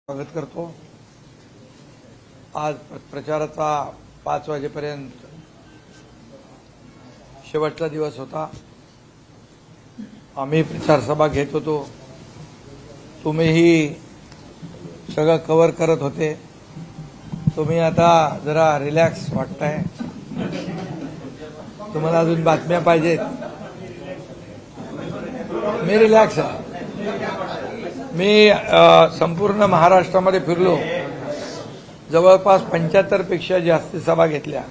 स्वागत करतो। आज प्रचाराचा 5 वाजेपर्यंत शेवटचा दिवस होता। आम्ही प्रचार सभा घेत होतो, तुम्हीही सगळं कव्हर करत होते। तुम्ही आता जरा रिलॅक्स वाटताय, तुम्हाला अजून बातम्या पाहिजेत। मी रिलॅक्स आहे। मी संपूर्ण महाराष्ट्रामध्ये फिरलो, जवळपास 75 पेक्षा जास्त सभा घेतल्या,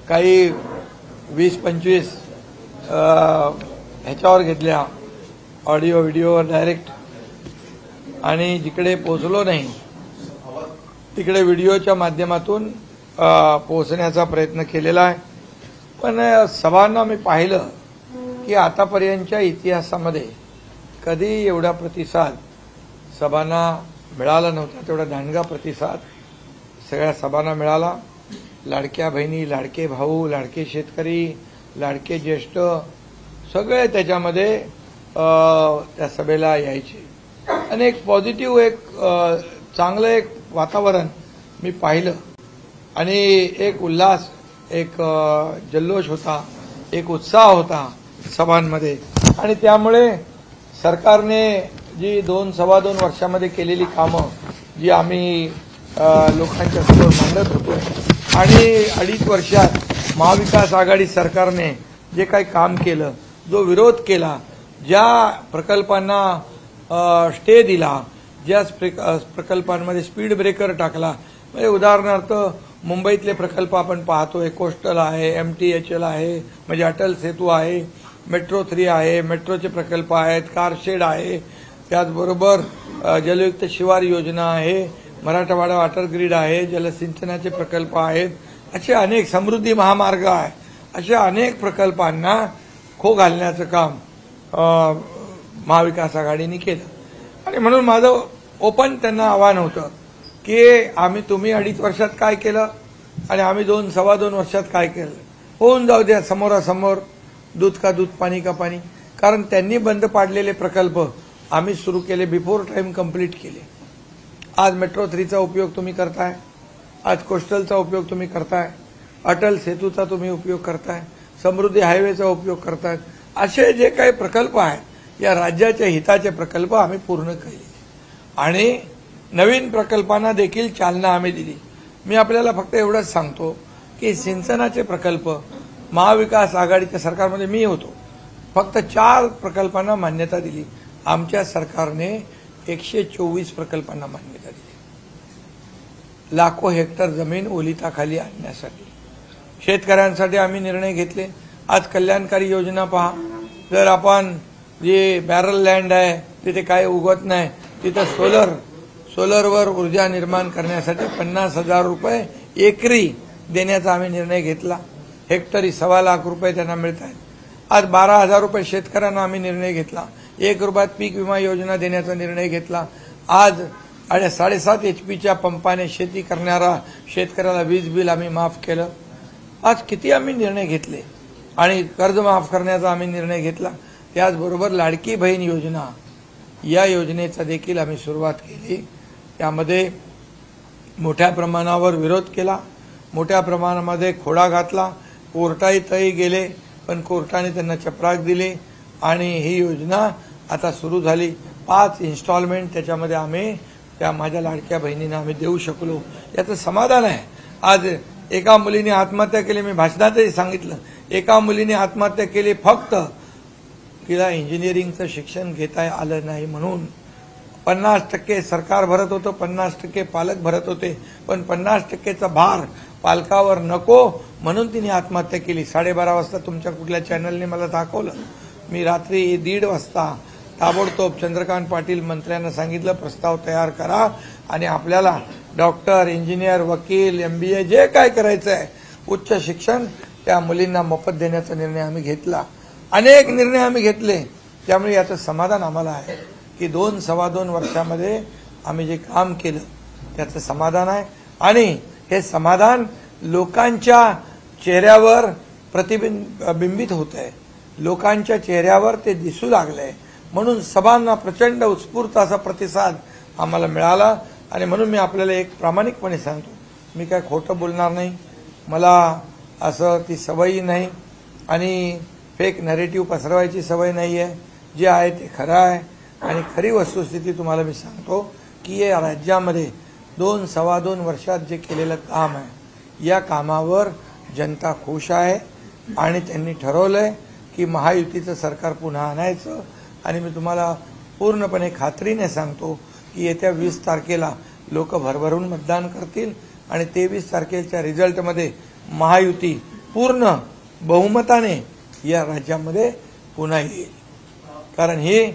काही 20-25 ह्याच्यावर घेतल्या, ऑडिओ व्हिडिओवर डायरेक्ट, आणि जिकडे पोहोचलो नाही तिकडे व्हिडिओच्या माध्यमातून पोहोचण्याचा प्रयत्न केलेला आहे। पण सभांना मी पाहिलं की आतापर्यंतच्या इतिहासामध्ये कधी एवढा प्रतिसाद सभांना मिळाला नव्हता। तेवढा दांडगा प्रतिसाद सगळ्या सभांना मिळाला। लाडक्या बहिणी, लाडके भाऊ, लाडके शेतकरी, लाडके ज्येष्ठ सगळे त्याच्यामध्ये त्या सभेला यायचे, आणि एक पॉझिटिव्ह, एक चांगलं एक वातावरण मी पाहिलं, आणि एक उल्हास, एक जल्लोष होता, एक उत्साह होता सभांमध्ये। आणि त्यामुळे सरकारने जी 2-2.25 वर्षामध्ये केलेली कामं जी आम्ही लोकांच्या समोर मांडत होतो, आणि 2.5 वर्षात महाविकास आघाडी सरकारने जे काही काम केलं, जो विरोध केला, ज्या प्रकल्पांना स्टे दिला, ज्या प्रकल्पांमध्ये स्पीड ब्रेकर टाकला, म्हणजे उदाहरणार्थ मुंबईतले प्रकल्प आपण पाहतोय, कोस्टल आहे, MTHL आहे, म्हणजे अटल सेतू आहे, मेट्रो 3 आहे, मेट्रोचे प्रकल्प आहेत, कारशेड आहे, त्याचबरोबर जलयुक्त शिवार योजना आहे, मराठवाडा वॉटर ग्रीड आहे, जलसिंचनाचे प्रकल्प आहेत, असे अनेक, समृद्धी महामार्ग आहे, अशा अनेक प्रकल्पांना खो घालण्याचं काम महाविकास आघाडीने केलं। आणि म्हणून माझं ओपन त्यांना आव्हान होतं की तुम्ही 2.5 वर्षात काय केलं आणि आम्ही 2-2.25 वर्षात काय केलं, होऊन जाऊ द्या समोरासमोर, दूध का दूध, पाणी का पाणी। कारण त्यांनी बंद पाडलेले प्रकल्प आम्ही सुरू केले, बिफोर टाइम कंप्लीट केले। आज मेट्रो 3चा उपयोग तुम्ही करताय, आज कोस्टलचा उपयोग तुम्ही करताय, अटल सेतूचा तुम्ही उपयोग करताय, समृद्धी हायवेचा उपयोग करताय। असे जे काही प्रकल्प आहेत, या राज्याच्या हिताचे प्रकल्प आम्ही पूर्ण केले, आणि नवीन प्रकल्पांना देखील चालना आम्ही दिली। मी आपल्याला फक्त एवढंच सांगतो की सिंचनाचे प्रकल्प महाविकास आघाडीच्या सरकारमध्ये मी होतो, फक्त 4 प्रकल्पांना मान्यता दिली। आमच्या सरकारने 124 प्रकल्पांना मान्यता दिली, लाखो हेक्टर जमीन ओलिताखाली आणण्यासाठी। शेतकऱ्यांसाठी आम्ही निर्णय घेतले। आज कल्याणकारी योजना पहा, जर आपण जे बॅरल लँड आहे तिथे काय उगवत नाही, तिथं सोलरवर ऊर्जा निर्माण करण्यासाठी 50,000 रुपये एकरी देण्याचा आम्ही निर्णय घेतला। हेक्टरी 2.25 लाख रुपये त्यांना मिळत आहेत। आज 12,000 रुपये शेतकऱ्यांना आम्ही निर्णय घेतला। 1 रुपयात पीक विमा योजना देण्याचा निर्णय घेतला। आज 7.5 HP पंपाने शेती करणारा शेतकऱ्याला वीज बिल आम्ही माफ केलं। आज किती आम्ही निर्णय घेतले, आणि कर्ज माफ करण्याचा आम्ही निर्णय घेतला। त्याचबरोबर लाडकी बहीण योजना, या योजनेचा देखील आम्ही सुरुवात केली। त्यामध्ये मोठ्या प्रमाणावर विरोध केला, मोठ्या प्रमाणामध्ये खोडा घातला, कोर्टातही गेले, पण कोर्टाने त्यांना चपराक दिली, आणि ही योजना आता सुरू झाली। 5 इन्स्टॉलमेंट त्याच्यामध्ये आम्ही त्या माझ्या लाडक्या बहिणींना आम्ही देऊ शकलो, याचं समाधान आहे। आज एका मुलीने आत्महत्या केली, मी भाषणातही सांगितलं, एका मुलीने आत्महत्या केली फक्त तिला इंजिनिअरिंगचं शिक्षण घेता आलं नाही म्हणून। 50% सरकार भरत होतं, 50% पालक भरत होते, पण 50%चा भार पालकावर नको म्हणून तिने आत्महत्या केली। 12:30 वाजता तुमच्या कुठल्या चॅनलने मला दाखवलं। मी रात्री 1:30 वाजता ताबडतोब चंद्रकांत पाटील मंत्र्यांना सांगितलं, प्रस्ताव तयार करा, आणि आपल्याला डॉक्टर, इंजिनियर, वकील, MBA जे काय करायचं आहे, उच्च शिक्षण, त्या मुलींना मोफत देण्याचा निर्णय आम्ही घेतला। अनेक निर्णय आम्ही घेतले, त्यामुळे याचं समाधान आम्हाला आहे की 2-2.25 वर्षामध्ये आम्ही जे काम केलं त्याचं समाधान आहे, आणि हे समाधान लोकांच्या चेहऱ्यावर प्रतिबिंबित होत आहे, लोकांच्या चेहऱ्यावर ते दिसू लागलंय। म्हणून सभांना प्रचंड उत्स्फूर्त असा प्रतिसाद आम्हाला मिळाला आणि म्हणून मी आपल्याला एक प्रामाणिकपणे सांगतो, मी काय खोटं बोलणार नाही, मला असं ती सवयी नाही आणि फेक नॅरेटिव्ह पसरवायची सवय नाही आहे. जे आहे ते खरं आहे आणि खरी वस्तुस्थिती तुम्हाला मी सांगतो की या राज्यामध्ये 2-2.25 वर्षात जे केलेलं काम आहे या कामावर जनता खुश आहे आणि त्यांनी ठरवलंय की महायुतीचं सरकार पुन्हा आणायचं. आणि मी तुम्हाला पूर्णपणे खात्रीने सांगतो की येत्या 20 तारखेला लोक भरभरून मतदान करतील आणि 23 तारखेच्या रिझल्टमध्ये महायुती पूर्ण बहुमताने या राज्यामध्ये पुन्हा येईल, कारण ही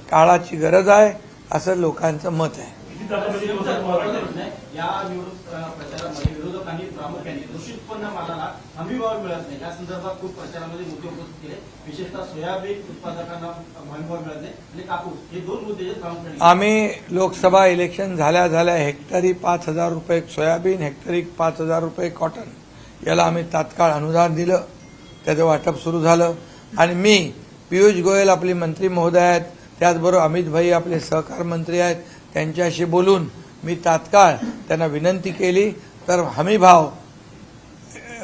काळाची गरज आहे असं लोकांचं मत आहे. या निवडणूक प्रचारामध्ये विरोधकांनी प्रामुख्याने कृषी उत्पन्न मालाला हमीभाव मिळत नाही या संदर्भात खूप प्रचारामध्ये मुद्दे उपस्थित केले. विशेषतः सोयाबीन उत्पादकांना हमीभाव मिळत नाही आणि कापूस हे 2 मुद्दे प्रामुख्याने. आम्ही लोकसभा इलेक्शन झाल्या हेक्टरी 5,000 रुपये सोयाबीन, हेक्टरी 5,000 रुपये कॉटन याला आम्ही तात्काळ अनुदान दिलं, त्याचं वाटप सुरू झालं. आणि मी पियुष गोयल आपले मंत्री महोदय आहेत, त्याचबरोबर अमित भाई आपले सहकार मंत्री आहेत, त्यांच्याशी बोलून मी तात्काळ त्यांना विनंती केली तर हमीभाव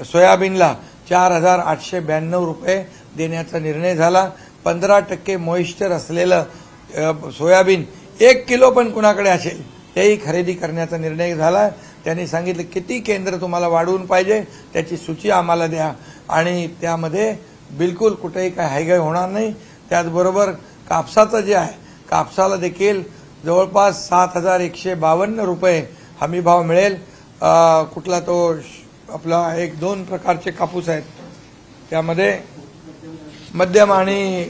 सोयाबीनला 4,892 रुपये देण्याचा निर्णय झाला. 15% मॉइश्चर असलेलं सोयाबीन 1 किलो पण कुणाकडे असेल तेही खरेदी करण्याचा निर्णय झाला. त्यांनी सांगितलं किती केंद्र तुम्हाला वाढवून पाहिजे त्याची सूची आम्हाला द्या आणि त्यामध्ये बिलकुल कुठेही काय हायगाय होणार नाही. त्याचबरोबर कापसाचं जे आहे कापसाला देखील जवळपास 7,152 रुपये हमीभाव मिळेल. कुठला तो आपला 1-2 प्रकारचे कापूस आहेत त्यामध्ये मध्यम आणि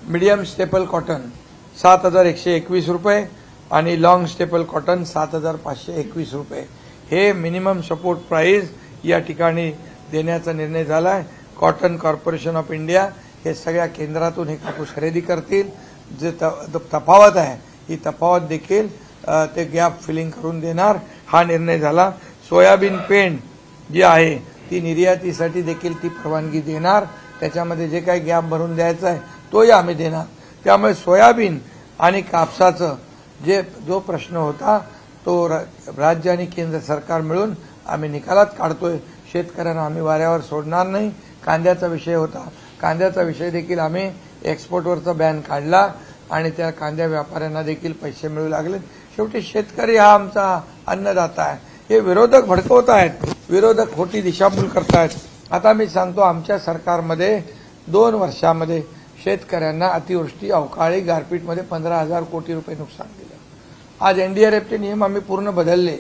मीडियम स्टेपल कॉटन 7,121 रुपये आणि लॉंग स्टेपल कॉटन 7,521 रुपये हे मिनिमम सपोर्ट प्राइस या ठिकाणी देण्याचा निर्णय झाला आहे. कॉटन कॉर्पोरेशन ऑफ इंडिया हे सगळ्या केंद्रातून हे कापूस खरेदी करतील. जे तफावत आहे ही तफावत देखील ते गॅप फिलिंग करून देणार हा निर्णय झाला. सोयाबीन पेंड जी आहे ती निर्यातीसाठी देखील ती परवानगी देणार, त्याच्यामध्ये जे काही गॅप भरून द्यायचा आहे तोही आम्ही देणार. त्यामुळे सोयाबीन आणि कापसाचं जो प्रश्न होता तो राज्य आणि केंद्र सरकार मिळून आम्ही निकालात काढतोय. शेतकऱ्यांना आम्ही वाऱ्यावर सोडणार नाही. कांद्याचा विषय होता, कांद्याचा विषय देखील आम्ही एक्सपोर्टवरचा बॅन काढला आणि त्या कांद्या व्यापाऱ्यांना देखील पैसे मिळू लागले. शेवटी शेतकरी हा आमचा अन्नदाता आहे. हे विरोधक भडकवत आहेत, विरोधक खोटी दिशाभूल करतायत. आता मी सांगतो आमच्या सरकारमध्ये 2 वर्षामध्ये शेतकऱ्यांना अतिवृष्टी अवकाळी गारपीटमध्ये 15,000 कोटी रुपये नुकसान दिलं. आज एनडीआरएफचे नियम आम्ही पूर्ण बदलले.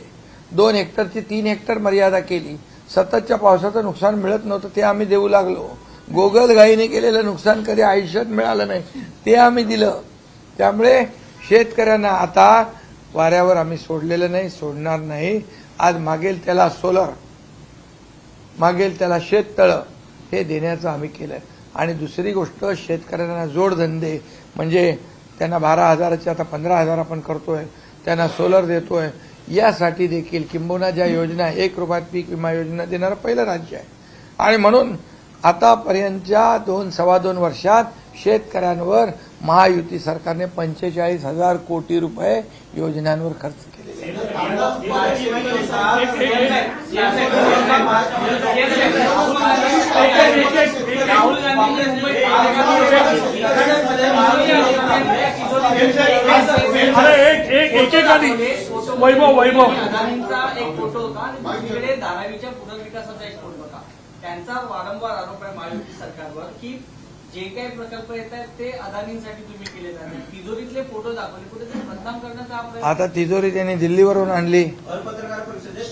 2 हेक्टरची 3 हेक्टर मर्यादा केली. सततच्या पावसाचं नुकसान मिळत नव्हतं ते आम्ही देऊ लागलो. गोगलगाईने केलेलं नुकसान कधी आयुष्यात मिळालं नाही ते आम्ही दिलं. त्यामुळे शेतकऱ्यांना आता वाऱ्यावर आम्ही सोडलेलं नाही, सोडणार नाही. आज मागेल त्याला सोलर, मागेल त्याला शेततळं हे देण्याचं आम्ही केलं. आणि दुसरी गोष्ट शेतकऱ्यांना जोडधंदे म्हणजे त्यांना 12,000चे आता 15,000 आपण करतोय, त्यांना सोलर देतोय. यासाठी देखील किंबहुना ज्या योजना 1 रुपयात पीक विमा योजना देणारं पहिलं राज्य आहे. आणि म्हणून आतापर्यंतच्या 2-2.25 वर्षात शेतकऱ्यांवर महायुती सरकारने 45,000 कोटी रुपये योजनांवर खर्च केलेले आहेत. वैभव अदानींचा एक फोटो होता आणि दुसरीकडे धारावीच्या पुनर्विकासाचा एक फोटो होता. त्यांचा वारंवार आरोप आहे महायुती सरकारवर की जे काही प्रकल्प येत आहेत ते अदानींसाठी तुम्ही केले जातात. तिजोरीतले फोटो दाखवले, कुठेतरी बदनाम करण्याचा आता तिजोरी त्यांनी दिल्लीवरून आणली.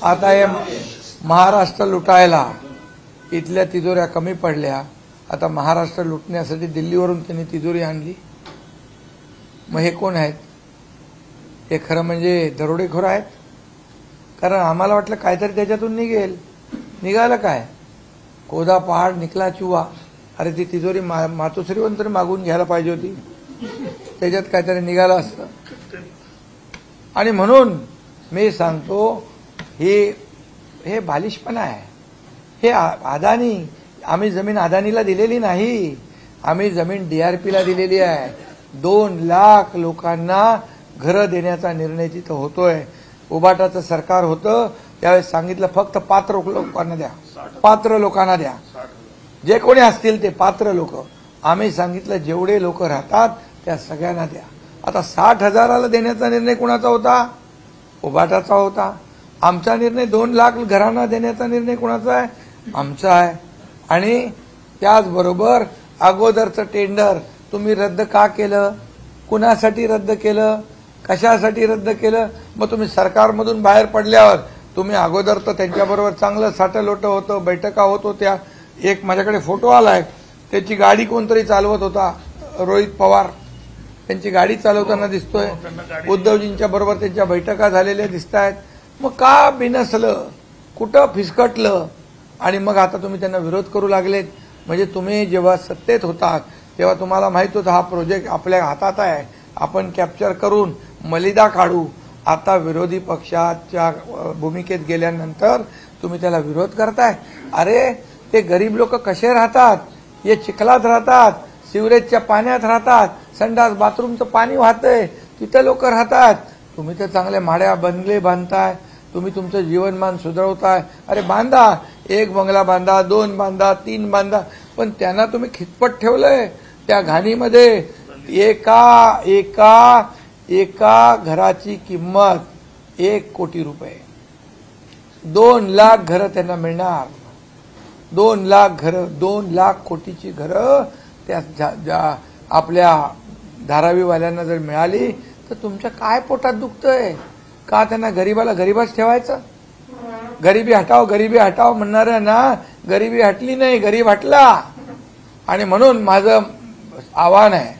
आता हे महाराष्ट्र लुटायला इथल्या तिजोऱ्या कमी पडल्या. आता महाराष्ट्र लुटण्यासाठी दिल्लीवरून त्यांनी तिजोरी आणली. मग हे कोण आहेत? हे खरं म्हणजे दरोडेखोर आहेत. कारण आम्हाला वाटलं काहीतरी त्याच्यातून निघेल. निघालं काय? कोदा पहाड निकला चुवा. अरे ती तिजोरी मातोश्रीवरून तरी मागून घ्यायला पाहिजे होती, त्याच्यात काहीतरी निघालं असतं. आणि म्हणून मी सांगतो हे बालिशपणा आहे. हे अदानी, आम्ही जमीन अदानीला दिलेली नाही, आम्ही जमीन DRPला दिलेली आहे. 2 लाख लोकांना घरं देण्याचा निर्णय तिथं होतोय. उबाटाचं सरकार होतं त्यावेळेस सांगितलं फक्त पात्र लोकांना द्या, पात्र लोकांना द्या, जे कोणी असतील ते पात्र लोक. आम्ही सांगितलं जेवढे लोक राहतात त्या सगळ्यांना द्या. आता 60,000ला देण्याचा निर्णय कुणाचा होता? उबाटाचा होता. आमचा निर्णय 2 लाख घरांना देण्याचा निर्णय कुणाचा आहे? आमचा आहे. आणि त्याचबरोबर अगोदरचं टेंडर तुम्ही रद्द का केलं? कुणासाठी रद्द केलं? कशासाठी रद्द केलं? मग तुम्ही सरकारमधून बाहेर पडल्यावर तुम्ही अगोदर तर त्यांच्याबरोबर चांगलं साठलोटं होतं, बैठका होत होत्या. एक माझ्याकडे फोटो आलाय, त्याची गाडी कोणतरी चालवत होता, रोहित पवार त्यांची गाडी चालवताना दिसतोय. उद्धवजींच्या बरोबर त्यांच्या बैठका झालेल्या दिसत आहेत. मग का बिनसलं? कुठं फिसकटलं? आणि मग आता तुम्ही त्यांना विरोध करू लागलेत. म्हणजे तुम्ही जेव्हा सत्तेत होतात तेव्हा तुम्हाला माहित होतं हा प्रोजेक्ट आपल्या हातात आहे, आपण कॅप्चर करून मलिदा काढू. आता विरोधी पक्षाच्या भूमिकेत गेल्यानंतर तुम्ही त्याला विरोध करताय. अरे ते गरीब लोक कसे राहतात? हे चिखलात राहतात, सिवरेजच्या पाण्यात राहतात, संडास बाथरूमचं पाणी वाहतंय, तिथं लोक राहतात. तुम्ही तर चांगले माड्या बंगले बांधताय, तुम्ही तुमचं जीवनमान सुधारवताय. अरे बांधा, 1 बंगला बांधा, 2 बांधा, 3 बांधा, पण त्यांना तुम्ही खितपत ठेवलंय त्या घाणीमध्ये. एका घराची किंमत 1 कोटी रुपये. 2 लाख घरं त्यांना मिळणार. 2 लाख घरं, 2 लाख कोटीची घरं त्या आपल्या धारावीवाल्यांना जर मिळाली तर तुमच्या काय पोटात दुखतंय? का त्यांना गरीबाला गरीबच ठेवायचं? गरिबी हटाव, गरिबी हटाव म्हणणाऱ्यांना गरिबी हटली नाही, गरीब हटला. आणि म्हणून माझं आव्हान आहे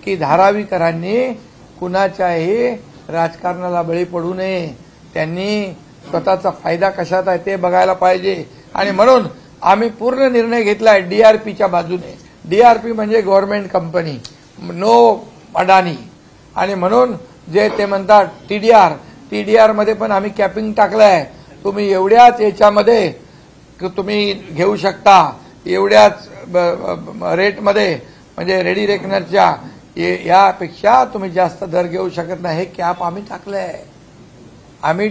की धारावीकरांनी कुणाच्याही राजकारणाला बळी पडू नये. त्यांनी स्वतःचा फायदा कशात आहे ते बघायला पाहिजे. आणि म्हणून आम्ही पूर्ण निर्णय घेतलाय डीआरपीच्या बाजूने. डीआरपी म्हणजे गव्हर्नमेंट कंपनी, नो अडाणी. आणि म्हणून जे ते म्हणतात टीडीआर मध्ये पण आम्ही कॅपिंग टाकलंय. तुम्ही एवढ्याच याच्यामध्ये तुम्ही घेऊ शकता, एवढ्याच रेटमध्ये, म्हणजे रेडी रेकनरच्या यापेक्षा तुम्ही जास्त दर घेऊ शकत नाही. हे कॅप आम्ही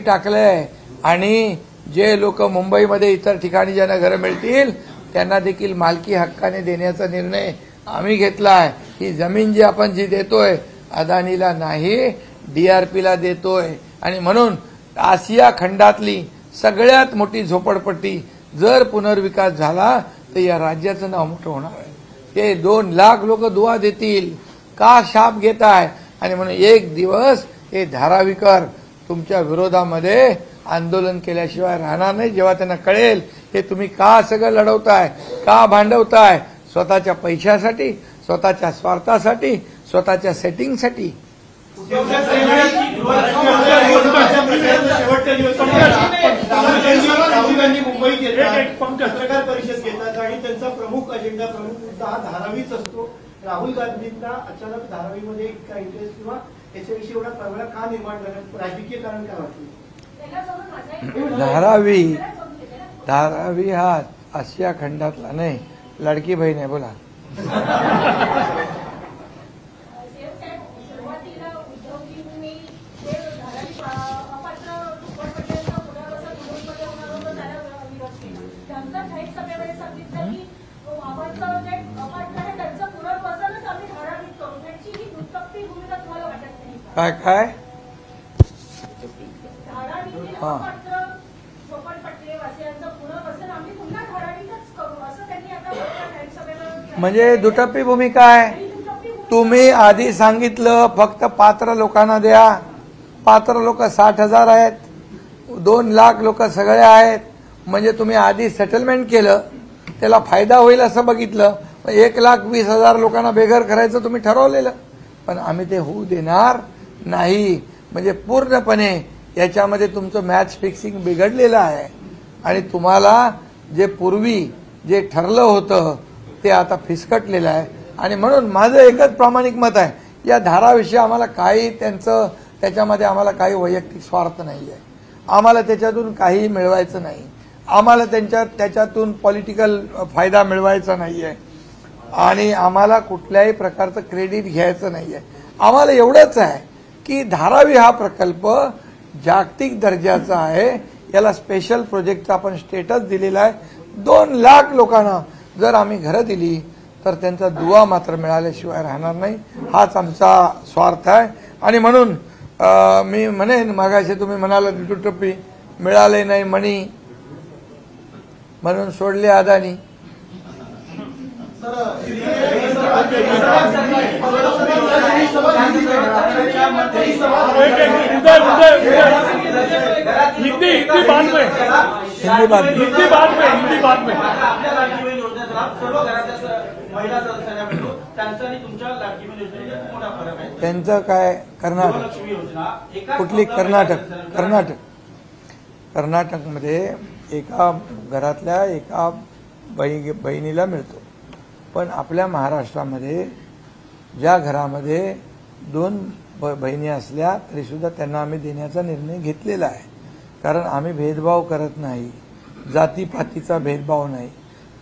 टाकलंय. आणि जे लोक मुंबईमध्ये इतर ठिकाणी ज्यांना घरं मिळतील त्यांना देखील मालकी हक्काने देण्याचा निर्णय आम्ही घेतलाय. ही जमीन जी आपण देतोय अदानीला नाही, डीआरपीला देतोय. आणि म्हणून आशिया खंडातली सगळ्यात मोठी झोपडपट्टी जर पुनर्विकास झाला तर या राज्याचं नाव मोठं होणार आहे. ते 2 लाख लोक दुआ देतील. का शाप घेताय? आणि म्हणून एक दिवस हे धारावीकर तुमच्या विरोधामध्ये आंदोलन केल्याशिवाय राहणार नाही. जेव्हा त्यांना कळेल हे तुम्ही का सगळं लढवताय, का भांडवताय, स्वतःच्या पैशासाठी, स्वतःच्या स्वार्थासाठी, स्वतःच्या सेटिंगसाठी. राहुल गांधी मुंबईत येतात, पत्रकार परिषद घेतात आणि त्यांचा प्रमुख अजेंडा, प्रमुख मुद्दा हा धारावीच असतो. राहुल गांधींना अचानक धारावीमध्ये काय इंटरेस्ट किंवा याच्याविषयी एवढा प्रबळ का निर्माण झाला? राजकीय कारण काय वाटतं? धारावी हा आशिया खंडातला नाही, लाडकी बहीण आहे. बोला. काय हा म्हणजे दुटप्पी भूमिका आहे. तुम्ही आधी सांगितलं फक्त पात्र लोकांना द्या. पात्र लोक 60,000 आहेत, 2 लाख लोक सगळे आहेत. म्हणजे तुम्ही आधी सेटलमेंट केलं, त्याला फायदा होईल असं बघितलं. 1,20,000 लोकांना बेघर करायचं तुम्ही ठरवलेलं, पण आम्ही ते होऊ देणार नाही. म्हणजे पूर्णपणे याच्यामध्ये तुमचं मॅच फिक्सिंग बिघडलेलं आहे. आणि तुम्हाला जे पूर्वी जे ठरलं होतं ते आता फिसकटलेलं आहे. आणि म्हणून माझं एकच प्रामाणिक मत आहे, या धाराविषयी आम्हाला काही त्याच्यामध्ये आम्हाला काही वैयक्तिक स्वार्थ नाही आहे. आम्हाला त्याच्यातून काही मिळवायचं नाही. आम्हाला त्याच्यातून पॉलिटिकल फायदा मिळवायचा नाही आहे. आणि आम्हाला कुठल्याही प्रकारचं क्रेडिट घ्यायचं नाहीये. आम्हाला एवढंच आहे की धारावी हा प्रकल्प जागतिक दर्जाचा आहे. याला स्पेशल प्रोजेक्टचा आपण स्टेटस दिलेला आहे. 2 लाख लोकांना जर आम्ही घरं दिली तर त्यांचा दुवा मात्र मिळाल्याशिवाय राहणार नाही. हाच आमचा स्वार्थ आहे. आणि म्हणून मी म्हणेन, मागाशी तुम्ही म्हणाला टप्पी मिळाले नाही मणी म्हणून सोडले अदानी. हिंदी बात में आपल्या लाडकी बहीण योजनेचा लाभ सर्व घराच्या महिला सदस्यांना मिळतो. त्यांचा आणि तुमच्या लाडकी बहीण योजनेत मोठा फरक आहे. त्यांचं काय कर्नाटक गृहलक्ष्मी योजना कुठली कर्नाटकमध्ये एका घरातल्या एका बहिणीला मिळतो. पण आपल्या महाराष्ट्रामध्ये ज्या घरामध्ये 2 बहिणी असल्या तरी सुद्धा त्यांना आम्ही देण्याचा निर्णय घेतलेला आहे. कारण आम्ही भेदभाव करत नाही, जातीपातीचा भेदभाव नाही.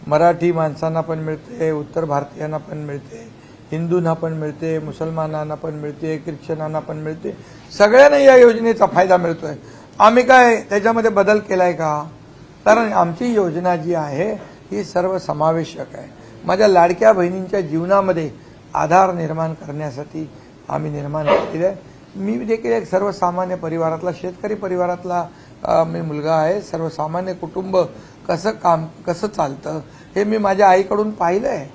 मराठी माणसांना पण मिळते, उत्तर भारतीयांना पण मिळते, हिंदूंना पण मिळते, मुसलमानांना पण मिळते, ख्रिश्चनांना पण मिळते. सगळ्यांना या योजनेचा फायदा मिळतोय. आम्ही काय त्याच्यामध्ये बदल केलाय का? कारण आमची योजना जी आहे ही सर्वसमावेशक आहे. माझ्या लाडक्या बहिणींच्या जीवनामध्ये आधार निर्माण करण्यासाठी आम्ही निर्माण केलेलं आहे. मी देखील एक सर्वसामान्य परिवारातला, शेतकरी परिवारातला मी मुलगा आहे. सर्वसामान्य कुटुंब कसं चालतं हे मी माझ्या आईकडून पाहिलं आहे.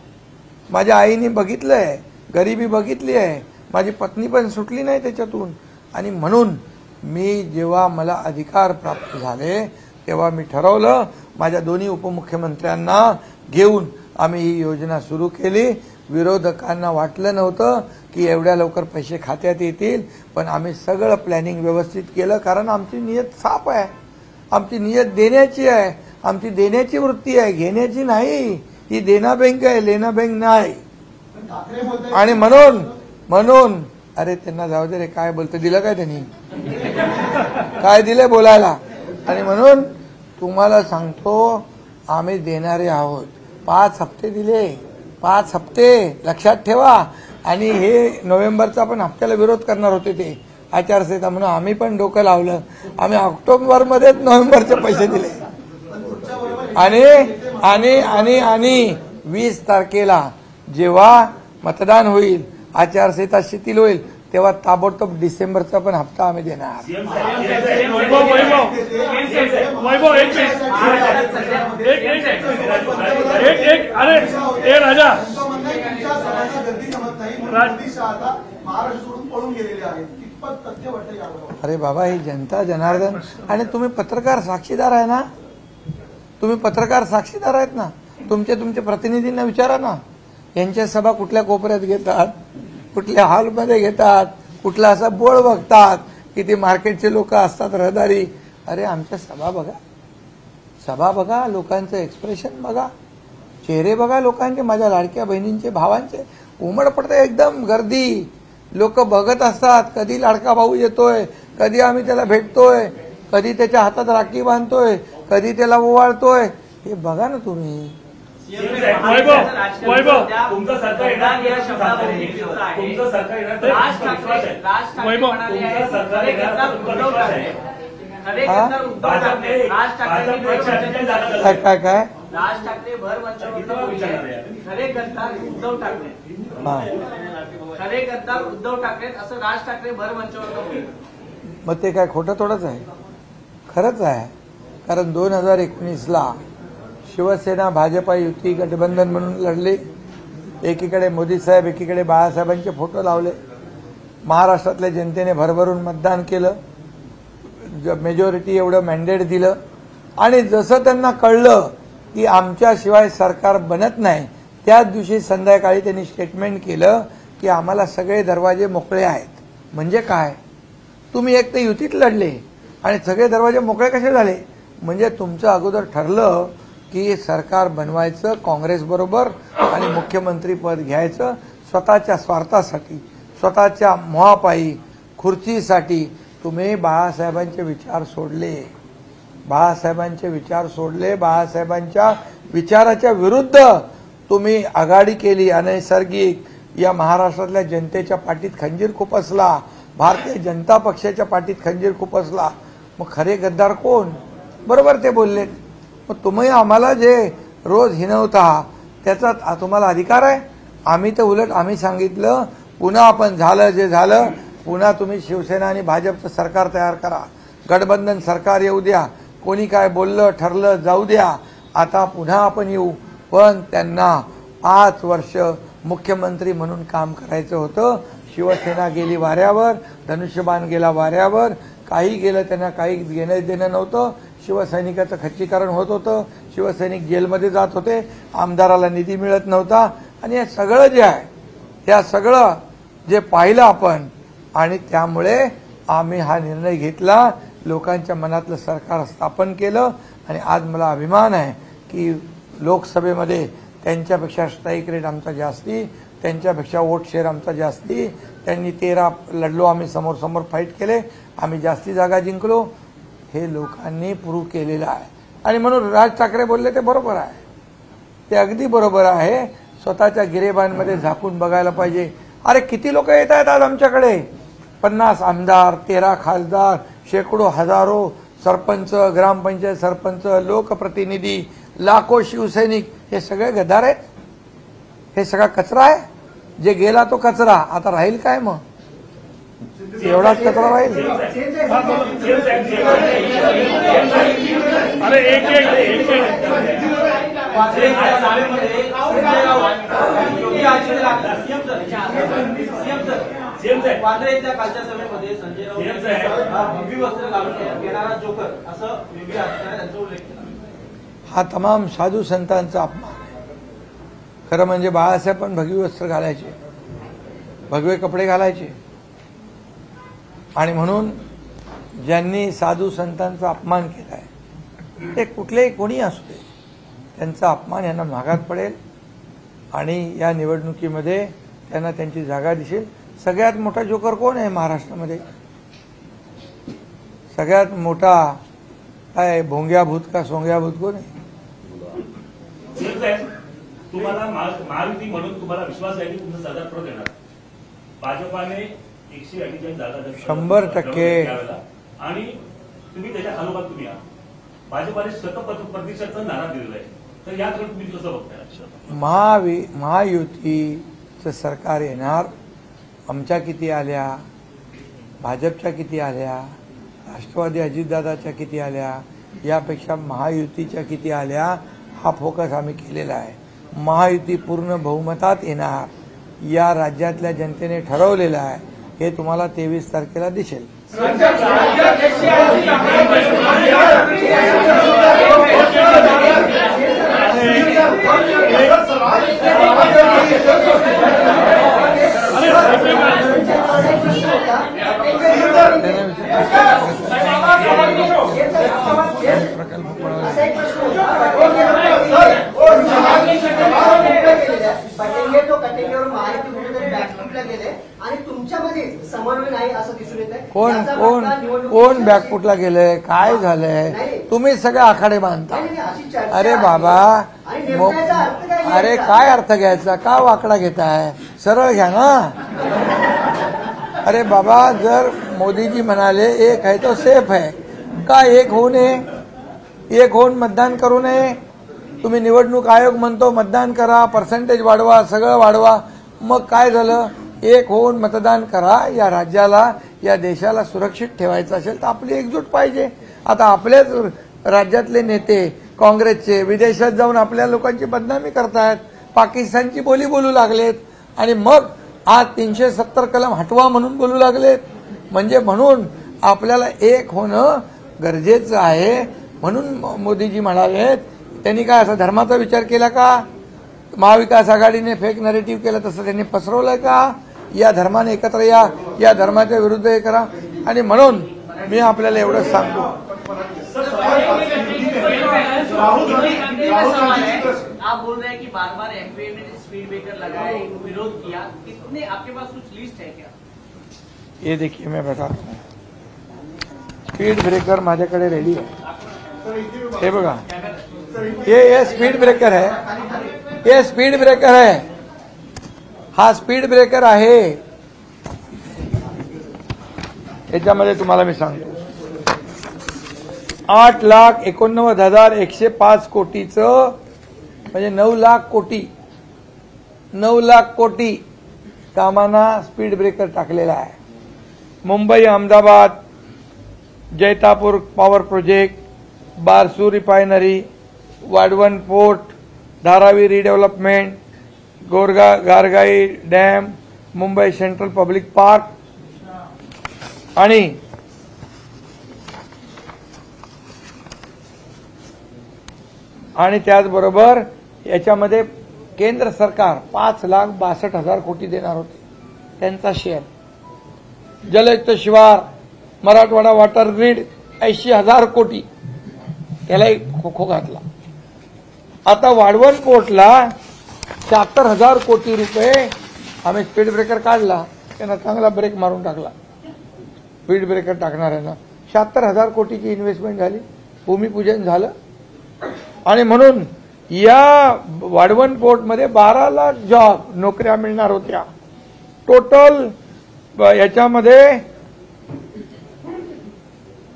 माझ्या आईने बघितलं आहे, गरिबी बघितली आहे. माझी पत्नी पण सुटली नाही त्याच्यातून. आणि म्हणून मी जेव्हा मला अधिकार प्राप्त झाले तेव्हा मी ठरवलं, माझ्या दोन्ही उपमुख्यमंत्र्यांना घेऊन आम्ही ही योजना सुरू केली. विरोधकांना वाटलं नव्हतं की एवढ्या लवकर पैसे खात्यात येतील, पण आम्ही सगळं प्लॅनिंग व्यवस्थित केलं. कारण आमची नियत साफ आहे, आमची नियत देण्याची आहे, आमची देण्याची वृत्ती आहे, घेण्याची नाही. ही देना बँक आहे, लेना बँक नाही. आणि म्हणून अरे त्यांना जाऊ दे रे, काय बोलतं, दिलं काय त्यांनी, काय दिलंय बोलायला. आणि म्हणून तुम्हाला सांगतो आम्ही देणारे आहोत. 5 हप्ते दिले, 5 हप्ते लक्षात ठेवा. आणि हे नोव्हेंबरचा पण हप्त्याला विरोध करणार होते ते आचारसंहिता म्हणून आम्ही पण डोकं लावलं. आम्ही ऑक्टोबरमध्येच नोव्हेंबरचे पैसे दिले. आणि 20 तारखेला जेव्हा मतदान होईल, आचारसंहिता शिथिल होईल, तेव्हा ताबडतोब डिसेंबरचा पण हप्ता आम्ही देणार. अरे बाबा, ही जनता जनार्दन, आणि तुम्ही पत्रकार साक्षीदार आहे ना, तुम्ही पत्रकार साक्षीदार आहेत ना. तुमचे प्रतिनिधींना विचारा ना, यांच्या सभा कुठल्या कोपऱ्यात घेतात, कुठल्या हॉलमध्ये घेतात, कुठला असा बोर्ड बघतात की ते मार्केटचे लोक असतात, रहदारी. अरे आमच्या सभा बघा, लोकांचं एक्सप्रेशन बघा, चेहरे बघा लोकांचे, माझ्या लाडक्या बहिणींचे, भावांचे. उमड पडते एकदम गर्दी. लोक बघत असतात कधी लाडका भाऊ येतोय, कधी आम्ही त्याला भेटतोय, कधी त्याच्या हातात राखी बांधतोय, कधी त्याला ओवाळतोय. हे बघा ना तुम्ही. वैभव, तुमचं सरकार काय राज ठाकरे भर खरे गद्दार उद्धव ठाकरे, खरे गद्दार उद्धव ठाकरे असं राज ठाकरे भर मंचावर बोलले. मग ते काय खोटं थोडंच आहे, खरंच आहे. कारण 2019ला शिवसेना भाजपा युती गठबंधन म्हणून लढले. एकीकडे मोदी साहेब, एकीकडे बाळासाहेबांचे फोटो लावले. महाराष्ट्रातल्या जनतेने भरभरून मतदान केलं, मेजॉरिटी एवढं मॅन्डेट दिलं. आणि जसं त्यांना कळलं की आमच्याशिवाय सरकार बनत नाही, त्याच दिवशी संध्याकाळी त्यांनी स्टेटमेंट केलं की आम्हाला सगळे दरवाजे मोकळे आहेत. म्हणजे काय, तुम्ही एक तर युतीत लढले आणि सगळे दरवाजे मोकळे कसे झाले? म्हणजे तुमचं अगोदर ठरलं की सरकार बनवायचं काँग्रेस बरोबर आणि मुख्यमंत्री पद घ्यायचं स्वतःच्या स्वार्थासाठी, स्वतःच्या मोहापायी, खुर्चीसाठी. तुम्ही बाळासाहेबांचे विचार सोडले, बाळासाहेबांच्या विचाराच्या विरुद्ध तुम्ही आघाडी केली आणि नैसर्गिक या महाराष्ट्रातल्या जनतेच्या पाठीत खंजीर खुपसला, भारतीय जनता पक्षाच्या पाठीत खंजीर खुपसला, मग खरे गद्दार कोण? बरोबर ते बोललेत. मग तुम्ही आम्हाला जे रोज हिणवता त्याचा तुम्हाला अधिकार आहे. आम्ही तर उलट आम्ही सांगितलं पुन्हा आपण झालं जे झालं, पुन्हा तुम्ही शिवसेना आणि भाजपचं सरकार तयार करा, गठबंधन सरकार येऊ द्या, कोणी काय बोललं ठरलं जाऊ द्या, आता पुन्हा आपण येऊ. पण त्यांना 5 वर्ष मुख्यमंत्री म्हणून काम करायचं होतं. शिवसेना गेली वाऱ्यावर, धनुष्यबाण गेला वाऱ्यावर, काही गेलं त्यांना काही घेणं देणं नव्हतं. शिवसैनिकाचं खच्चीकरण होत होतं, शिवसैनिक जेलमध्ये जात होते, आमदाराला निधी मिळत नव्हता. आणि हे सगळं जे आहे त्या सगळं जे पाहिलं आपण, आणि त्यामुळे आम्ही हा निर्णय घेतला, लोकांच्या मनातलं सरकार स्थापन केलं. आणि आज मला अभिमान आहे की लोकसभेमध्ये त्यांच्यापेक्षा स्ट्राईक रेट आमचा जास्ती, त्यांच्यापेक्षा वोट शेअर आमचा जास्ती. त्यांनी 13 लढलो, आम्ही समोर समोर फाईट केले, आम्ही जास्ती जागा जिंकलो. हे लोकांनी प्रूव्ह केलेलं आहे. आणि म्हणून राज ठाकरे बोलले ते बरोबर आहे, ते अगदी बरोबर आहे. स्वतःच्या गिरेबांमध्ये झाकून बघायला पाहिजे. अरे किती लोक येत आहेत आज आमच्याकडे, 50 आमदार, 13 खासदार, शेकडो हजारो सरपंच, ग्रामपंचायत सरपंच, लोकप्रतिनिधी, लाखो शिवसैनिक, हे सगळे गद्दार आहेत. हे सगळा कचरा आहे. जे गेला तो कचरा, आता राहील काय? मग एवढाच कचरा राहील. अरे एक वांद्रे येथील कालच्या सभेमध्ये संजय राऊत भव्य वस्त्र घालून येणारा जोकर असं वेगळी त्यांचा उल्लेख केला. हा तमाम साधू संतांचा अपमान आहे. खरं म्हणजे बाळासाहेब पण भगवी वस्त्र घालायचे, भगवे कपडे घालायचे. आणि म्हणून ज्यांनी साधू संतांचा अपमान केलाय ते कुठलेही कोणी असू दे, त्यांचा अपमान यांना महागात पडेल. आणि या निवडणुकीमध्ये त्यांना त्यांची जागा दिसेल. सगळ्यात मोठा जोकर कोण आहे महाराष्ट्रामध्ये? सगळ्यात मोठा काय भोंग्या भूत का सोंग्या भूत कोण आहे? तुम्हाला महायुती म्हणून तुम्हाला विश्वास आहे की तुमचं सरकार परत येणार. भाजपाने 148 जागा 100% आणि तुम्ही त्याच्या खालोखाल तुम्ही आहात. भाजपाने 100% नारा दिलेला आहे. तर याकडे तुम्ही कसं बघताय? महायुतीचं सरकार येणार. आमच्या किती आल्या, भाजपच्या किती आल्या, राष्ट्रवादी अजितदादाच्या किती आल्या, यापेक्षा महायुतीच्या किती आल्या, हा फोकस आम्ही केलेला आहे. महायुती पूर्ण बहुमतात येणार, या राज्यातल्या जनतेने ठरवलेलं आहे. हे तुम्हाला 23 तारखेला दिसेल. कोण बॅकफुटला गेलंय? काय झालंय? तुम्ही सगळे आखाडे बांधता. अरे बाबा, अरे काय अर्थ घ्यायचा? का वाकडा घेताय? सरळ घ्या ना. अरे बाबा, जर मोदीजी म्हणाले एक आहे तो सेफ आहे, का एक होऊ नये? एक होऊन मतदान करू नये? तुम्ही निवडणूक आयोग म्हणतो मतदान करा, पर्सेंटेज वाढवा, सगळं वाढवा. मग काय झालं? एक होऊन मतदान करा. या राज्याला, या देशाला सुरक्षित ठेवायचं असेल तर आपली एकजूट पाहिजे. आता आपल्याच राज्यातले नेते काँग्रेसचे विदेशात जाऊन आपल्या लोकांची बदनामी करतायत, पाकिस्तानची बोली बोलू लागलेत, आणि मग आज 370 कलम हटवा म्हणून बोलू लागलेत. म्हणून आपल्याला एक होणं गरजेचं आहे. म्हणून मोदीजी म्हणालेत, त्यांनी काय असा धर्माचा विचार केला का? महाविकास आघाडीने फेक नरेटिव्ह केलं तसं त्यांनी पसरवलंय का? या धर्माने एकत्र या, या धर्माच्या विरुद्ध हे करा. आणि म्हणून मी आपल्याला एवढंच सांगतो, आप बोल रहे हैं कि बार-बार एमपीए ने स्पीड ब्रेकर लगाए, विरोध किया, कितने आपके पास कुछ लिस्ट है क्या? ये देखिए मैं बताता हूँ. स्पीड ब्रेकर माझ्याकडे रेडी आहे. हे बघा, हे स्पीड ब्रेकर आहे. हे स्पीड ब्रेकर आहे, हा स्पीड ब्रेकर आहे. याच्यामध्ये तुम्हाला मी सांगतो 8,89,105 कोटीचं म्हणजे 9 लाख कोटी कामांना स्पीड ब्रेकर टाकलेला आहे. Mumbai Ahmedabad Jaitapur power project, Barsur refinery, Vadhavan port, Dharavi redevelopment, Gargai dam, Mumbai central public park आणि त्याचबरोबर याच्यामध्ये केंद्र सरकार 5,62,000 कोटी देणार होते, त्यांचा शेअर. जलयुक्त शिवार, मराठवाडा वॉटर ग्रीड 80,000 कोटी, त्यालाही खो घातला. आता वाढवण पोर्टला 76,000 कोटी रुपये आम्ही स्पीड ब्रेकर काढला, त्यांना चांगला ब्रेक मारून टाकला. स्पीड ब्रेकर टाकणाऱ्यांना 76,000 कोटीची इन्व्हेस्टमेंट झाली, भूमिपूजन झालं. आणि म्हणून या वाढवण पोर्टमध्ये 12 लाख जॉब नोकऱ्या मिळणार होत्या. टोटल याच्यामध्ये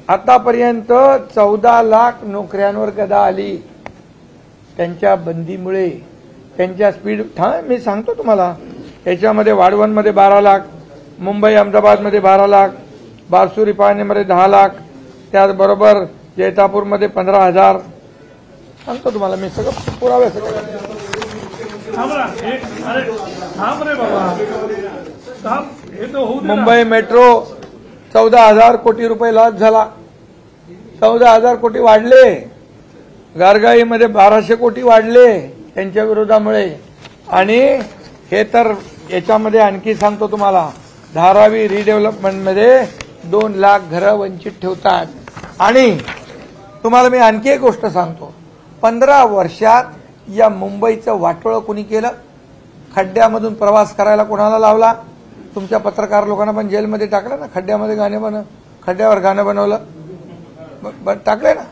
आतापर्यंत 14 लाख नोकऱ्यांवर गदा आली त्यांच्या बंदीमुळे, त्यांच्या स्पीड. मी सांगतो तुम्हाला, याच्यामध्ये वाढवणमध्ये 12 लाख, मुंबई अहमदाबादमध्ये 12 लाख, बारसूर रिफायनरीमध्ये 10 लाख, त्याचबरोबर जैतापूरमध्ये 15,000. सांगतो तुम्हाला मी सगळं पुरावे सगळं. मुंबई मेट्रो 14,000 कोटी रुपये लॉस झाला, 14,000 कोटी वाढले. गारगाईमध्ये 1,200 कोटी वाढले त्यांच्या विरोधामुळे. आणि हे तर याच्यामध्ये आणखी सांगतो तुम्हाला, धारावी रिडेव्हलपमेंटमध्ये 2 लाख घरं वंचित ठेवतात. आणि तुम्हाला मी आणखी एक गोष्ट सांगतो, 15 वर्षात या मुंबईचं वाटोळं कुणी केलं? खड्ड्यामधून प्रवास करायला कोणाला लावला? तुमच्या पत्रकार लोकांना पण जेलमध्ये टाकलं ना, खड्ड्यावर गाणं बनवलं, टाकलंय ना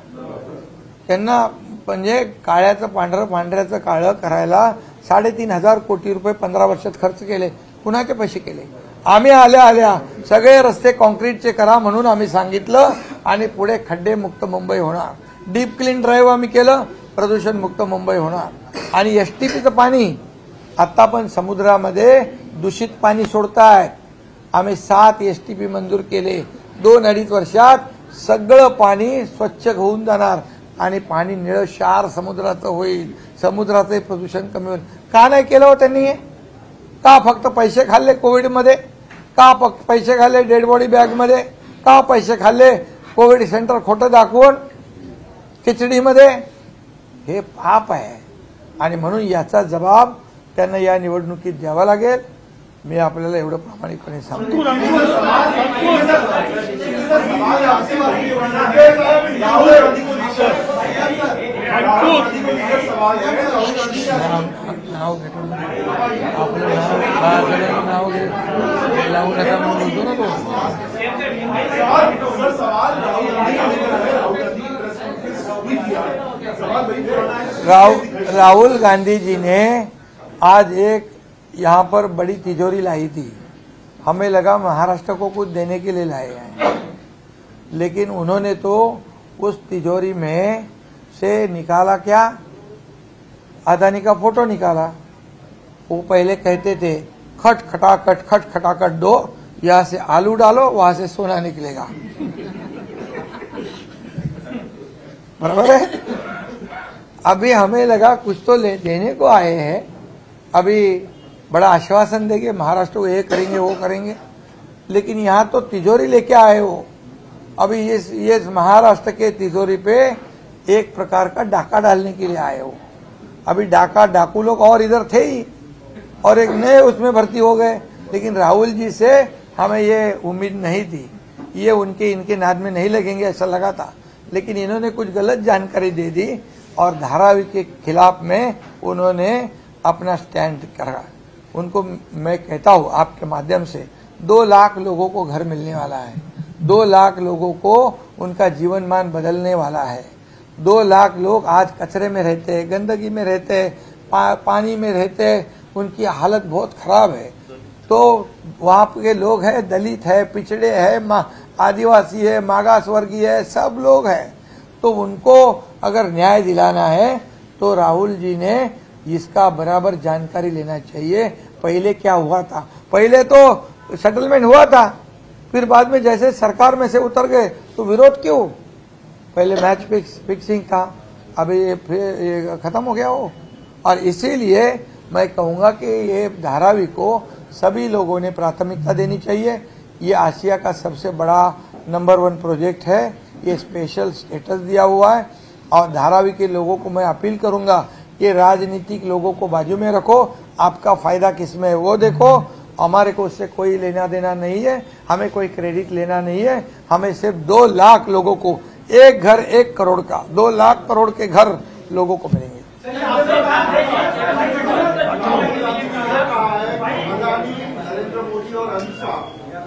त्यांना. म्हणजे काळ्याचं पांढरं, पांढऱ्याचं काळं करायला 3,500 कोटी रुपये 15 वर्षात खर्च केले. कुणाचे पैसे केले? आम्ही आल्या सगळे रस्ते कॉन्क्रीटचे करा म्हणून आम्ही सांगितलं, आणि पुढे खड्डेमुक्त मुंबई होणार. डीप क्लीन ड्राईव्ह आम्ही केलं, प्रदूषण मुक्त मुंबई होणार. आणि एसटीपीचं पाणी आता पण समुद्रामध्ये दूषित पाणी सोडतायत. आम्ही 7 एसटीपी मंजूर केले. 2-2.5 वर्षात सगळं पाणी स्वच्छ होऊन जाणार आणि पाणी निळशार समुद्राचं होईल. समुद्राचं प्रदूषण कमी होईल. का नाही केलं हो त्यांनी? का फक्त पैसे खाल्ले कोविडमध्ये? का फक्त पैसे खाल्ले डेड बॉडी बॅगमध्ये? का पैसे खाल्ले कोविड सेंटर खोटं दाखवून खिचडीमध्ये? हे पाप आहे. आणि म्हणून याचा जबाब त्यांना या निवडणुकीत द्यावा लागेल. मी आपल्याला एवढं प्रामाणिकपणे सांगतो. नाव घेतो आपलं नाव लावू नका म्हणून बोलतो ना तो. राहुल गांधी जी ने आज एक यहाँ पर बड़ी तिजोरी लाई थी. हमें लगा महाराष्ट्र को कुछ देने के लिए लाए हैं, लेकिन उन्होंने तो उस तिजोरी में से निकाला क्या? अदानी का फोटो निकाला. वो पहले कहते थे खट खटाखट दो, यहाँ से आलू डालो, वहां से सोना निकलेगा. बराबर है. अभी हमें लगा कुछ तो देने को आए हैं, अभी बड़ा आश्वासन देंगे महाराष्ट्र को, ये करेंगे वो करेंगे, लेकिन यहाँ तो तिजोरी लेके आए हो. अभी ये महाराष्ट्र के तिजोरी पे एक प्रकार का डाका डालने के लिए आए हो. अभी डाकू लोग और इधर थे ही, और एक नए उसमें भर्ती हो गए. लेकिन राहुल जी से हमें ये उम्मीद नहीं थी, ये इनके नाद में नहीं लगेंगे ऐसा लगा था. लेकिन इन्होंने कुछ गलत जानकारी दे दी और धारावी के खिलाफ में उन्होंने अपना स्टैंड करा. उनको मैं कहता हूं आपके माध्यम से, 2 लाख लोगों को घर मिलने वाला है, 2 लाख लोगों को उनका जीवन मान बदलने वाला है. 2 लाख लोग आज कचरे में रहते हैं, गंदगी में रहते हैं, पानी में रहते हैं, उनकी हालत बहुत खराब है। तो वहाँ के लोग हैं, दलित है, पिछड़े है, आदिवासी है, मागास वर्गीय है, सब लोग हैं। तो उनको अगर न्याय दिलाना है तो राहुल जी ने इसका बराबर जानकारी लेना चाहिए। पहले क्या हुआ था? पहले तो सेटलमेंट हुआ था, फिर बाद में जैसे सरकार में से उतर गए तो विरोध क्यों? पहले मैच फिक्सिंग था, अभी ये खत्म हो गया हो। और इसीलिए मैं कहूंगा कि ये धारावी को सभी लोगों ने प्राथमिकता देनी चाहिए। ये आसिया का सबसे बड़ा नंबर 1 प्रोजेक्ट है, ये स्पेशल स्टेटस दिया हुआ है। और धारावी के लोगों को मैं अपील करूंगा कि राजनीतिक लोगों को बाजू में रखो, आपका फायदा किसमें है वो देखो। हमारे को उससे कोई लेना देना नहीं है, हमें कोई क्रेडिट लेना नहीं है। हमें सिर्फ 2 लाख लोगों को, एक घर 1 करोड़ का, 2 लाख करोड़ के घर लोगों को मिलेंगे। नरेंद्र मोदी और अमित शाह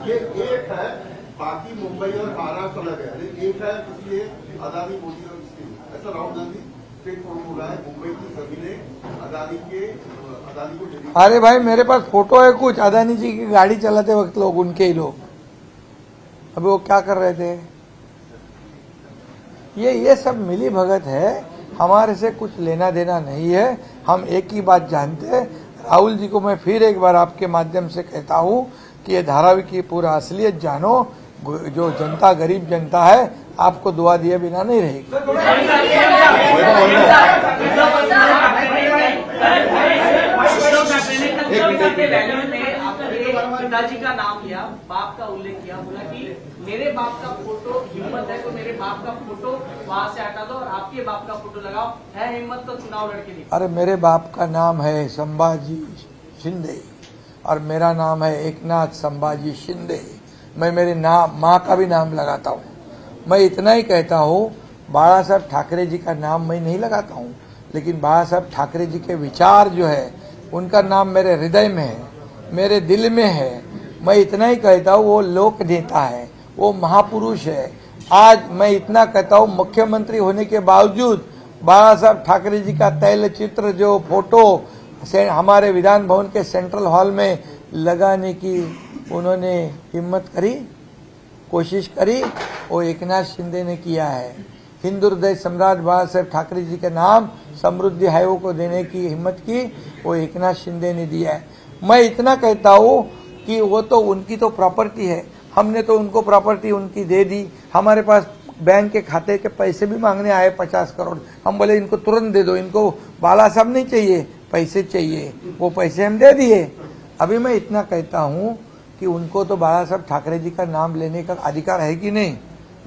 ये एक है, बाकी मुंबई और महाराष्ट्र अलग है। एक है इसलिए अदानी, मोदी और इसलिए ऐसा राहुल गांधी स्ट्रेट फॉरवर्ड बोला है। मुंबई की जमीनें अदानी को। अरे भाई, मेरे पास फोटो है कुछ अदानी जी की गाड़ी चलाते वक्त लोग, उनके ही लोग, अभी वो क्या कर रहे थे। ये सब मिली भगत है, हमारे से कुछ लेना देना नहीं है। हम एक ही बात जानते हैं। राहुल जी को मैं फिर एक बार आपके माध्यम से कहता हूं कि ये धारावी की पूरा असलियत जानो। जो जनता, गरीब जनता है, आपको दुआ दिए बिना नहीं रहेगी। पिताजी का नाम लिया, बाप का उल्लेख किया, बोला कि मेरे बाप का फोटो, हिम्मत है तो मेरे बाप का फोटो वहां से हटा दो और आपके बाप का फोटो लगाओ, है हिम्मत तो चुनाव लड़के दिखाओ। अरे मेरे बाप का नाम है संभाजी शिंदे और मेरा नाम है एकनाथ संभाजी शिंदे। मैं मेरे माँ का भी नाम लगाता हूँ। मैं इतना ही कहता हूँ, बाला साहब ठाकरे जी का नाम मैं नहीं लगाता हूँ, लेकिन बाला साहब ठाकरे जी के विचार जो है उनका नाम मेरे हृदय में है, मेरे दिल में है। मैं इतना ही कहता हूँ, वो लोक नेता है, वो महापुरुष है। आज मैं इतना कहता हूँ, मुख्यमंत्री होने के बावजूद बाला साहब ठाकरे जी का तैलचित्र, जो फोटो हमारे विधान भवन के सेंट्रल हॉल में लगाने की उन्होंने हिम्मत करी, कोशिश करी, वो एकनाथ शिंदे ने किया है। हिंदू हृदय सम्राट बाला साहब ठाकरे जी के नाम समृद्धि हाईवे को देने की हिम्मत की, वो एकनाथ शिंदे ने दिया है। मैं इतना कहता हूँ कि वो तो उनकी तो प्रॉपर्टी है, हमने तो उनको प्रॉपर्टी उनकी दे दी। हमारे पास बैंक के खाते के पैसे भी मांगने आए 50 करोड़, हम बोले इनको तुरंत दे दो, इनको बाला साहब नहीं चाहिए, पैसे चाहिए, वो पैसे हम दे दिए। अभी मैं इतना कहता हूँ कि उनको तो बाला साहब ठाकरे जी का नाम लेने का अधिकार है कि नहीं,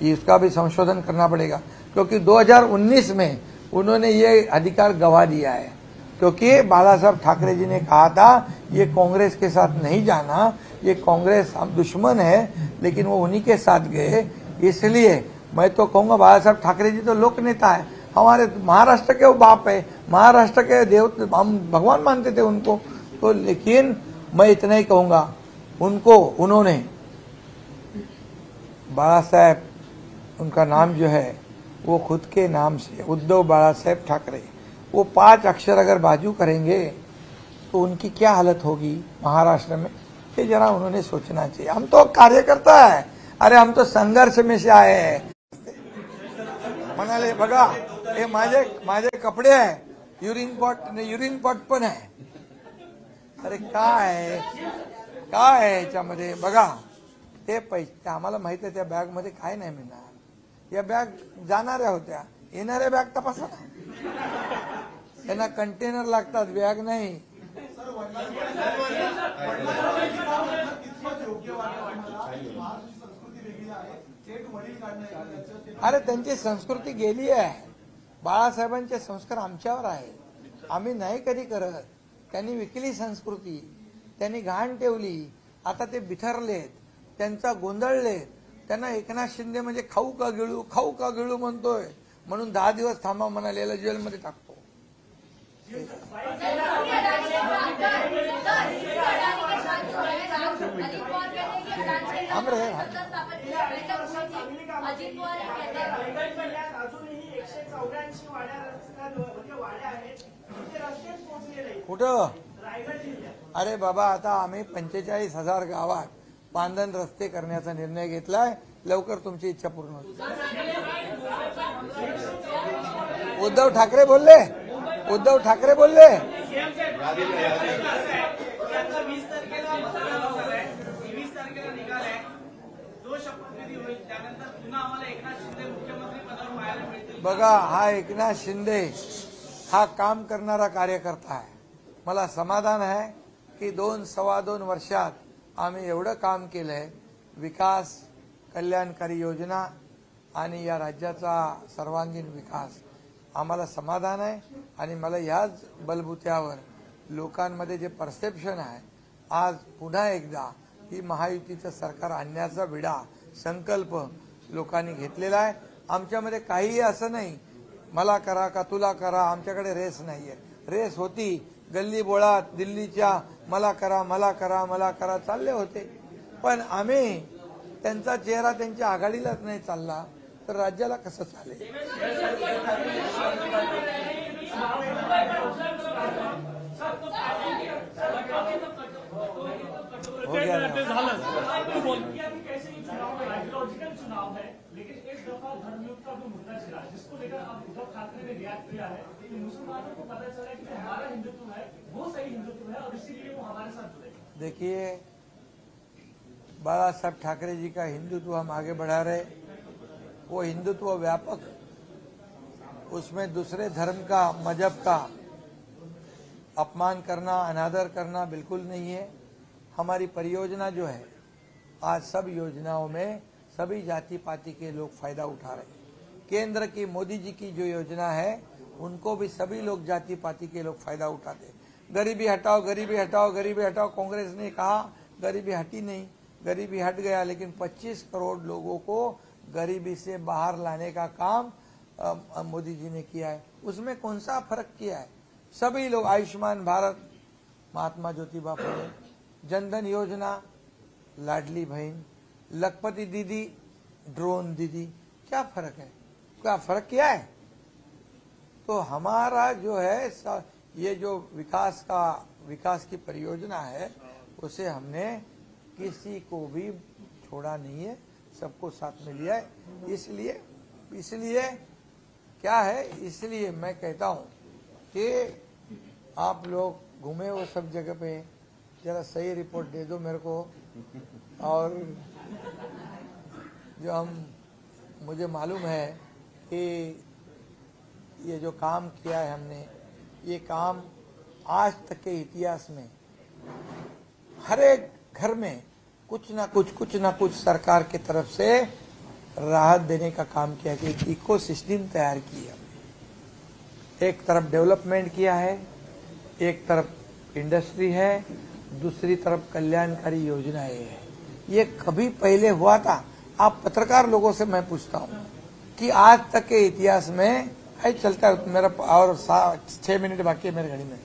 इसका भी संशोधन करना पड़ेगा, क्योंकि 2019 में उन्होंने ये अधिकार गवा दिया है। क्योंकि बाला साहब ठाकरे जी ने कहा था ये कांग्रेस के साथ नहीं जाना, ये कांग्रेस हम दुश्मन है, लेकिन वो उन्हीं के साथ गए। इसलिए मैं तो कहूँगा बाला साहब ठाकरे जी तो लोक नेता है, हमारे महाराष्ट्र के वो बाप है, महाराष्ट्र के देव, हम भगवान मानते थे उनको। तो लेकिन मैं इतना ही कहूँगा, उनको, उन्होंने बाला साहब, उनका नाम जो है वो खुद के नाम से उद्धव बाला साहब ठाकरे, वो 5 अक्षर अगर बाजू करेंगे तो उनकी क्या हालत होगी महाराष्ट्र में, ये जरा उन्होंने सोचना चाहिए। हम तो कार्यकर्ता है, अरे हम तो संघर्ष में से आए हैं। म्हणाले बघा हे माझे कपडे आहे, युरिन पॉट पण आहे। अरे काय आहे याच्यामध्ये बघा, ते पैसे आम्हाला माहित आहे, त्या बॅग मध्ये काय नाही मिळणार। या बॅग जाणाऱ्या होत्या, येणाऱ्या बॅग तपासा ना, त्यांना कंटेनर लागतात, बॅग नाही। अरे त्यांची संस्कृती गेली आहे, बाळासाहेबांचे संस्कार आमच्यावर आहे, आम्ही नाही कधी करत। त्यांनी विकली संस्कृती, त्यांनी घाण ठेवली, आता ते बिथरलेत, त्यांचा गोंधळलेत। त्यांना एकनाथ शिंदे म्हणजे खाऊ का गिळू म्हणतोय, म्हणून 10 दिवस थांबा म्हणालेला जेलमध्ये टाकतो। 184 वाड्या म्हणजे वाड्या आहेत तिथे रस्तेच पोहोचले नाही कुठं? रायगड जिल्ह्यात. अरे बाबा, आता आम्ही 45,000 गावात पांदन रस्ते करण्याचा निर्णय घेतलाय. लवकर तुमची इच्छा पूर्ण होईल. उद्धव ठाकरे बोलले. त्यांचा 20 तारखेला मतदान होणार आहे. 23 तारखेला निकाल आहे. जो शपथविधी होईल त्यानंतर पुन्हा आम्हाला एकनाथ शिंदे मुख्यमंत्री पदावर पाहायला मिळतील. बघा, हा एकनाथ शिंदे हा काम करणारा कार्यकर्ता आहे. मला समाधान आहे की 2-2.25 वर्षात आम्ही एवढं काम केलंय. विकास, कल्याणकारी योजना आणि या राज्याचा सर्वांगीण विकास, आम्हाला समाधान आहे. आणि मला याच बलबुत्यावर लोकांमध्ये जे परसेप्शन आहे, आज पुन्हा एकदा ही महायुतीचं सरकार आणण्याचा विडा संकल्प लोकांनी घेतलेला आहे. आमच्यामध्ये काहीही असं नाही मला करा का तुला करा, आमच्याकडे रेस नाहीये. रेस होती गल्ली बोळात दिल्लीच्या, मला करा मला करा मला करा चालले होते. पण आम्ही त्यांचा चेहरा त्यांच्या आघाडीलाच नाही चालला तर राज्याला कसं चालेल? हो गया ना. आइडियोलॉजिकल चुनाव है, लेकिन इस दफा धर्मयुद्ध का भी मुद्दा छिड़ा, जिसको लेकर अब उद्धव ठाकरे ने रिएक्ट किया है कि मुसलमानों को पता चला कि हमारा हिंदुत्व है वो सही हिंदुत्व है और इसीलिए वो हमारे साथ जुड़े. देखिए, बाला साहब ठाकरे जी का हिंदुत्व हम आगे बढ़ा रहे. वो हिंदुत्व व्यापक, उसमें दूसरे धर्म का, मजहब का अपमान करना, अनादर करना बिल्कुल नहीं है. हमारी परियोजना जो है, आज सब योजनाओं में सभी जाति पाति के लोग फायदा उठा रहे हैं. केंद्र की मोदी जी की जो योजना है उनको भी सभी लोग जाति पाति के लोग फायदा उठाते हैं. गरीबी हटाओ गरीबी हटाओ गरीबी हटाओ, कांग्रेस ने कहा गरीबी हटी नहीं, गरीबी हट गया. लेकिन 25 करोड़ लोगों को गरीबी से बाहर लाने का काम मोदी जी ने किया है. उसमें कौन सा फर्क किया है? सभी लोग, आयुष्मान भारत, महात्मा ज्योतिबा फुले, जनधन योजना, लाडली बहन, लखपति दीदी, ड्रोन दीदी, क्या फर्क है? क्या फर्क किया है? तो हमारा जो है ये जो विकास की परियोजना है उसे हमने किसी को भी छोड़ा नहीं है, सबको साथ में लिया है. इसलिए क्या है, इसलिए मैं कहता हूं कि आप लोग घूमे हो सब जगह पे, जरा सही रिपोर्ट दे दो मेरे को. और जो मुझे मालूम है कि ये जो काम किया है हमने, ये काम आज तक के इतिहास में हर एक घर में कुछ ना कुछ सरकार की तरफ से राहत देने का काम किया कि एक इकोसिस्टम तैयार की है. एक तरफ डेवलपमेंट किया है, एक तरफ इंडस्ट्री है, दूसरी तरफ कल्याणकारी योजनाएं है. ये कभी पहले हुआ था? आप पत्रकार लोगों से मैं पूछता हूं कि आज तक के इतिहास में है चलता है. मेरा और 6 मिनट बाकी है मेरे घड़ी में.